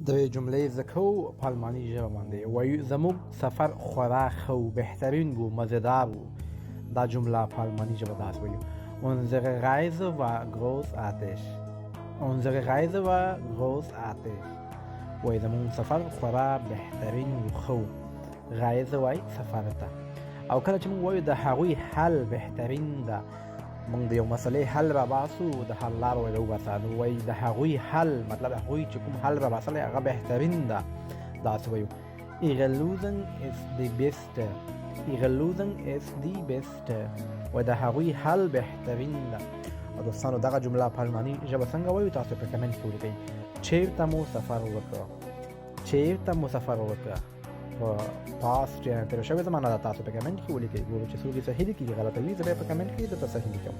د جملې ذکو په الماني ژبه باندې وایو زموږ سفر خورا ښه و، بهترین و، مزیدار و. دا جمله په الماني ژبه داسې وایو: Unsere Reise war großartig. Unsere Reise war großartig. وایي زموږ سفر خورا بهترین و، ښه و. Reise وایي سفر ته. او کله چې موږ وایو د هغوی حل بهترین ده، موږ د یو مسئلې حل راباسو، د حل لار ورته وباسه، نو وایي د هغوی حل، مطلب هغوی چې کوم حل راباسلی هغه بهترین ده. داسې وایو: Ihre Lösung ist die beste. Ihre Lösung ist die beste. وایي د هغوی حل بهترین ده. او دوستانو دغه جمله په الماني ژبه څنګه وایو تاسو په کمنټ کې ولیکئ. چیرته مو سفر وکړ؟ چیرته مو سفر وکړ؟ په پاست یا تیر شوې زمانه ده. تاسو په کمنټ کې ولیکئ. ګورو چې څوک یې صحیح لیکي، غلطوي زه به یې په کمنټ کې درته صحیح لیکم.